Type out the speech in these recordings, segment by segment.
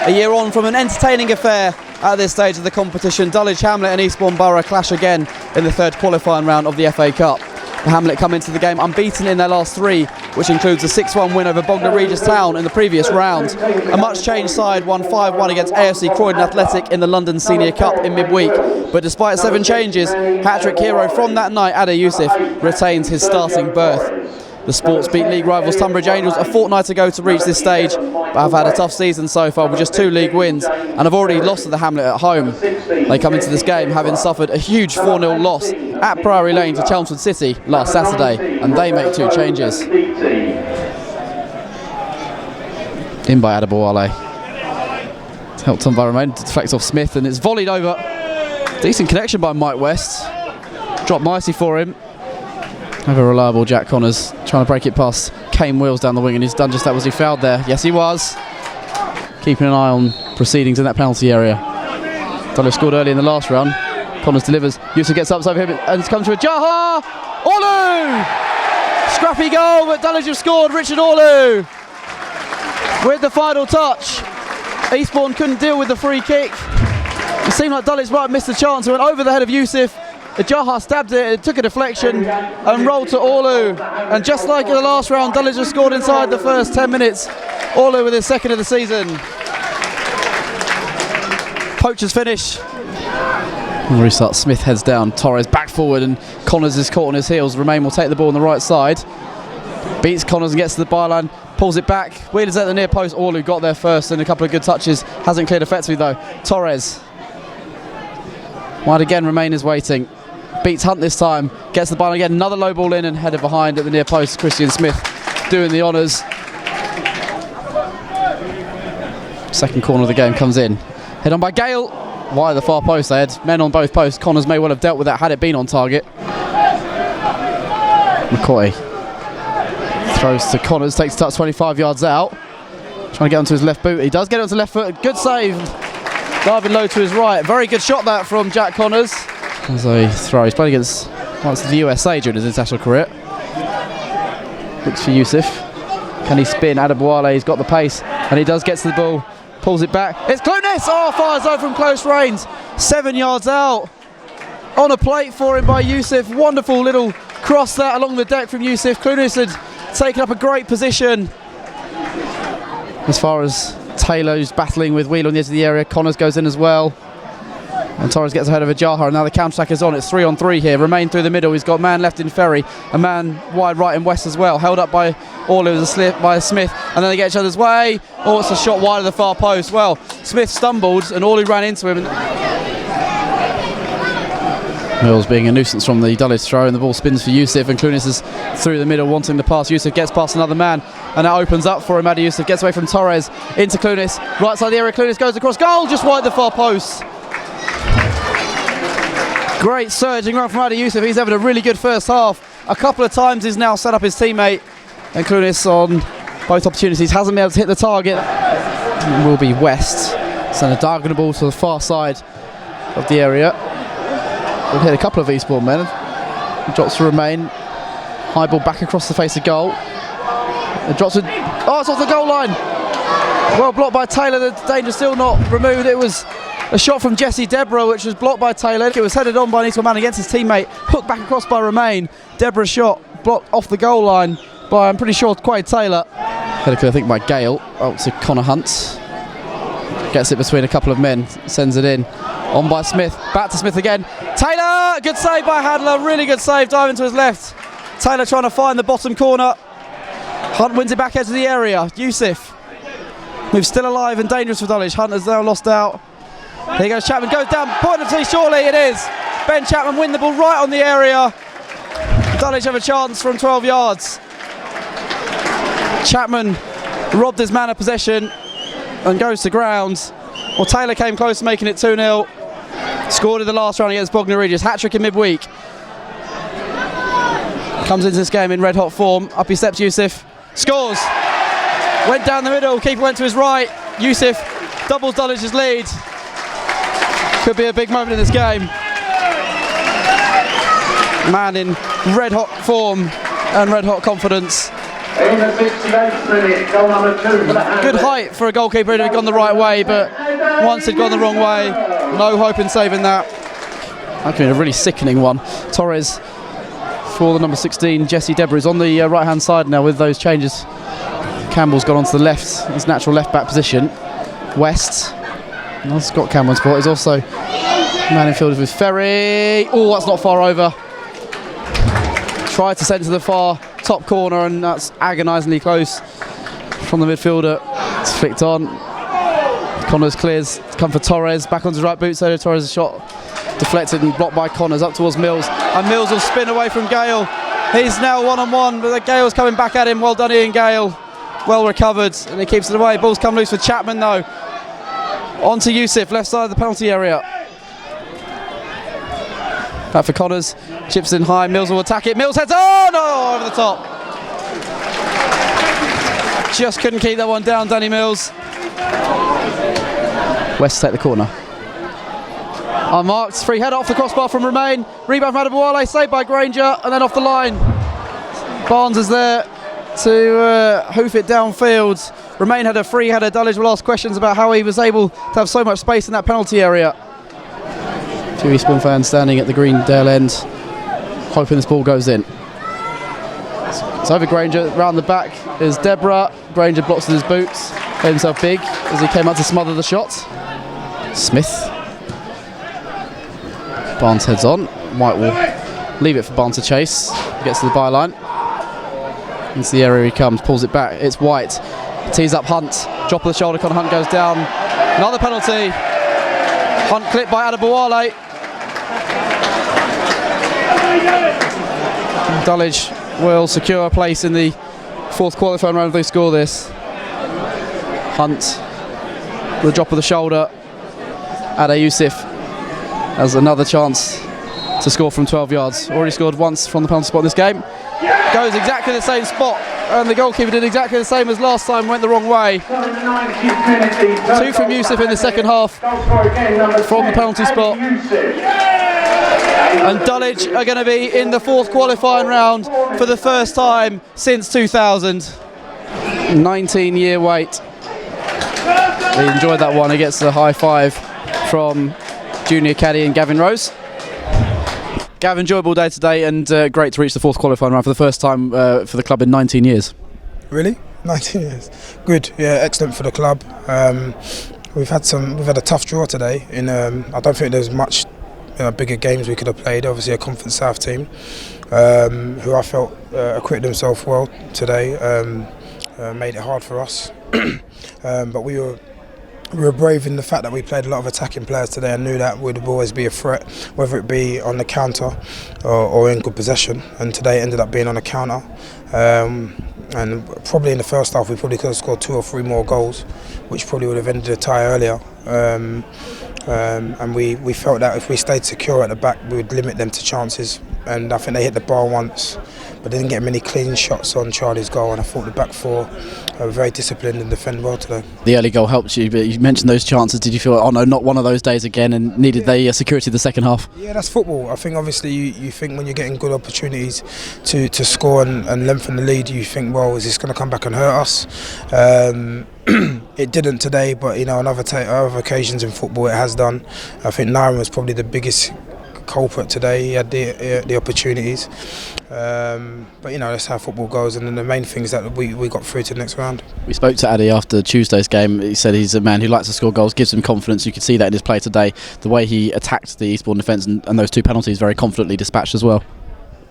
A year on from an entertaining affair at this stage of the competition, Dulwich Hamlet and Eastbourne Borough clash again in the third qualifying round of the FA Cup. The Hamlet come into the game unbeaten in their last three, which includes a 6-1 win over Bognor Regis Town in the previous round. A much-changed side won 5-1 against AFC Croydon Athletic in the London Senior Cup in midweek. But despite 7 changes, hat-trick hero from that night, Ada Youssef, retains his starting berth. The Sports beat league rivals Tunbridge Angels a fortnight ago to reach this stage, but have had a tough season so far with just 2 league wins and have already lost to the Hamlet at home. They come into this game having suffered a huge 4-0 loss at Priory Lane to Chelmsford City last Saturday, and they make 2 changes. In by Adebowale. It's helped on by Romain, deflects off Smith, and it's volleyed over. Decent connection by Mike West. Dropped nicely for him. Ever reliable Jack Connors trying to break it past Kane Wills down the wing, and he's done just that. Was he fouled there? Yes, he was. Keeping an eye on proceedings in that penalty area. Dulwich scored early in the last round. Connors delivers. Youssef gets up over him and it's come to a Jaha. Olu! Scrappy goal, but Dulwich have scored. Richard Olu with the final touch. Eastbourne couldn't deal with the free kick. It seemed like Dulwich might have missed a chance. It went over the head of Youssef. Jaha stabbed it took a deflection and rolled to Olu. And just like in the last round, Dulwich have scored inside the first 10 minutes. Olu with his second of the season. Poacher's finish. And restart. Smith heads down. Torres back forward and Connors is caught on his heels. Romain will take the ball on the right side. Beats Connors and gets to the byline. Pulls it back. Wheeler's at the near post. Olu got there first and a couple of good touches. Hasn't cleared effectively though. Torres. Wide again. Romain is waiting. Beats Hunt this time, gets the ball again, another low ball in and headed behind at the near post. Christian Smith doing the honours. Second corner of the game comes in. Head on by Gale, wide of the far post. They had men on both posts. Connors may well have dealt with that had it been on target. McCoy throws to Connors, takes a touch 25 yards out. Trying to get onto his left boot. He does get onto his left foot. Good save. Diving low to his right. Very good shot that from Jack Connors. As a throw, he's played against the USA during his international career. Looks for Youssef. Can he spin? Adebowale, he's got the pace, and he does get to the ball. Pulls it back. It's Clunis! Oh, fires over from close range. 7 yards out. On a plate for him by Youssef. Wonderful little cross that along the deck from Youssef. Clunis had taken up a great position. As far as Taylor, who's battling with Wheeler on the edge of the area, Connors goes in as well. And Torres gets ahead of Jaha, and now the counter-attack is on. It's 3-on-3 here. Romain through the middle. He's got a man left in Ferry, a man wide right in West as well. Held up by Olu as a slip by Smith, and then they get each other's way. Oh, it's a shot wide of the far post. Well, Smith stumbled, and Olu ran into him. Mills being a nuisance from the Dulwich throw, and the ball spins for Youssef, and Clunis is through the middle wanting the pass. Youssef gets past another man, and that opens up for him. Ada Youssef gets away from Torres into Clunis. Right side of the area, Clunis goes across goal, just wide the far post. Great surging run from Ada Youssef. He's having a really good first half. A couple of times he's now set up his teammate, and Clunis on both opportunities hasn't been able to hit the target. It will be West. Send a diagonal ball to the far side of the area. We'll hit a couple of Eastbourne men. Drops to Romain. High ball back across the face of goal. It drops it. Oh, it's off the goal line. Well blocked by Taylor. The danger still not removed. It was a shot from Jesse Deborah, which was blocked by Taylor. It was headed on by an Eastbourne man against his teammate. Hooked back across by Romain. Deborah's shot blocked off the goal line by, I'm pretty sure, Quade Taylor. Headed, I think, by Gale. Oh, to Connor Hunt. Gets it between a couple of men. Sends it in. On by Smith. Back to Smith again. Taylor! Good save by Hadler. Really good save. Diving to his left. Taylor trying to find the bottom corner. Hunt wins it back edge of the area. Youssef, who's still alive and dangerous for Dulwich. Hunt has now lost out. Here goes Chapman, goes down, point of tee, surely it is. Ben Chapman win the ball right on the area. Dulwich have a chance from 12 yards. Chapman robbed his man of possession and goes to ground. Well, Taylor came close to making it 2-0. Scored in the last round against Bognor Regis. Hat-trick in midweek. Comes into this game in red-hot form. Up he steps, Youssef. Scores. Went down the middle, keeper went to his right. Youssef doubles Dulwich's lead. Could be a big moment in this game. Man in red-hot form and red-hot confidence. In the 68th minute, goal number 2 for the Hamlet. Good height for a goalkeeper who had gone the right way, but once he'd gone the wrong way, no hope in saving that. That could be a really sickening one. Torres for the number 16, Jesse Deborah is on the right-hand side now with those changes. Campbell's gone onto the left, his natural left-back position. West, that's got Cameron's spot. He's also man in field with Ferry. Oh, that's not far over. Tried to send to the far top corner, and that's agonisingly close from the midfielder. It's flicked on. Connors clears, come for Torres, back onto his right boot, so Torres' shot deflected and blocked by Connors, up towards Mills, and Mills will spin away from Gale. He's now one-on-one, but Gale's coming back at him. Well done, Ian Gale. Well recovered, and he keeps it away. Ball's come loose for Chapman though. On to Yusuf, left side of the penalty area. Back for Connors, chips in high, Mills will attack it, Mills heads on! Oh, over the top. Just couldn't keep that one down, Danny Mills. West take the corner. Unmarked, free header off the crossbar from Romain. Rebound from Adebowale, saved by Granger, and then off the line. Barnes is there to hoof it downfield. Romain had a free header. Dulwich will ask questions about how he was able to have so much space in that penalty area. Two Eastbourne fans standing at the Greendale end, hoping this ball goes in. It's over Granger, round the back is Deborah. Granger blocks with his boots, made himself big as he came out to smother the shot. Smith. Barnes heads on. White will leave it for Barnes to chase. He gets to the byline. Into the area he comes, pulls it back. It's White. Tees up Hunt. Drop of the shoulder, Connor Hunt goes down. Another penalty. Hunt clipped by Adebowale. Dulwich will secure a place in the fourth qualifying round if they score this. Hunt, the drop of the shoulder. Ade Yusuf has another chance to score from 12 yards. Already scored once from the penalty spot in this game. Goes exactly the same spot, and the goalkeeper did exactly the same as last time, went the wrong way. Two from Yusuf in the second half from the penalty spot. And Dulwich are going to be in the fourth qualifying round for the first time since 2000. 19-year wait. He enjoyed that one. He gets the high five from junior caddy and Gavin Rose. Gavin, enjoyable day today, and great to reach the fourth qualifying round for the first time for the club in 19 years. Really? 19 years. Good. Yeah, excellent for the club. We've had a tough draw today. I don't think there's much bigger games we could have played. Obviously, a Conference South team who I felt acquitted themselves well today. Made it hard for us, but we were brave in the fact that we played a lot of attacking players today and knew that would always be a threat, whether it be on the counter or in good possession. And today it ended up being on a counter. And probably in the first half we probably could have scored 2 or 3 more goals, which probably would have ended the tie earlier. And we felt that if we stayed secure at the back, we would limit them to chances. And I think they hit the bar once, but they didn't get many clean shots on Charlie's goal. And I thought the back four were very disciplined and defend well today. The early goal helped you, but you mentioned those chances. Did you feel, oh no, not one of those days again, and needed the security of the second half? Yeah, that's football. I think obviously you think when you're getting good opportunities to score and lengthen the lead, you think, well, is this going to come back and hurt us? It didn't today, but on other occasions in football it has done. I think Nairn was probably the biggest culprit today. He had the opportunities, but that's how football goes. And then the main thing is that we got through to the next round. We spoke to Addy after Tuesday's game. He said he's a man who likes to score goals, gives him confidence. You could see that in his play today. The way he attacked the Eastbourne defence and those 2 penalties very confidently dispatched as well.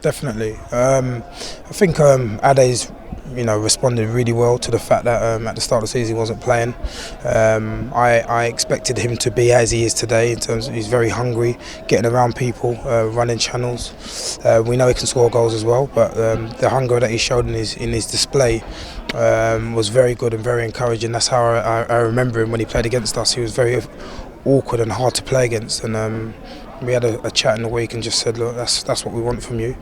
Definitely. I think Ade's responded really well to the fact that at the start of the season he wasn't playing. I expected him to be as he is today, in terms of he's very hungry, getting around people, running channels. We know he can score goals as well, but the hunger that he showed in his display was very good and very encouraging. That's how I remember him when he played against us. He was very awkward and hard to play against, and we had a chat in the week and just said, look, that's what we want from you.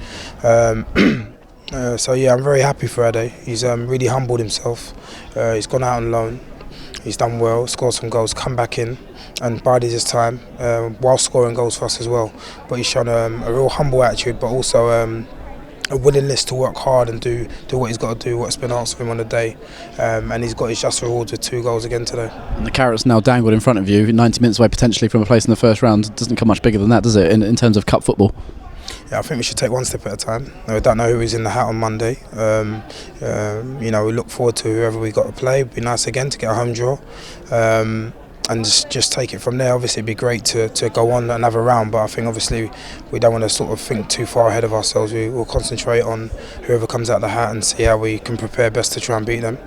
So yeah, I'm very happy for Ade. He's really humbled himself. He's gone out on loan. He's done well, scored some goals, come back in and bided his time while scoring goals for us as well. But he's shown a real humble attitude, but also a willingness to work hard and do what he's got to do, what's been asked of him on the day, and he's got his just rewards with 2 goals again today. And the carrot's now dangled in front of you, 90 minutes away potentially from a place in the first round. Doesn't come much bigger than that, does it, in terms of cup football? Yeah, I think we should take one step at a time. We don't know who is in the hat on Monday. We look forward to whoever we got to play. It'd be nice again to get a home draw. And just take it from there. Obviously it'd be great to go on another round, but I think obviously we don't want to sort of think too far ahead of ourselves. We will concentrate on whoever comes out of the hat and see how we can prepare best to try and beat them.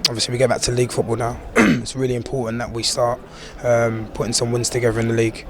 Obviously we get back to league football now. It's really important that we start putting some wins together in the league.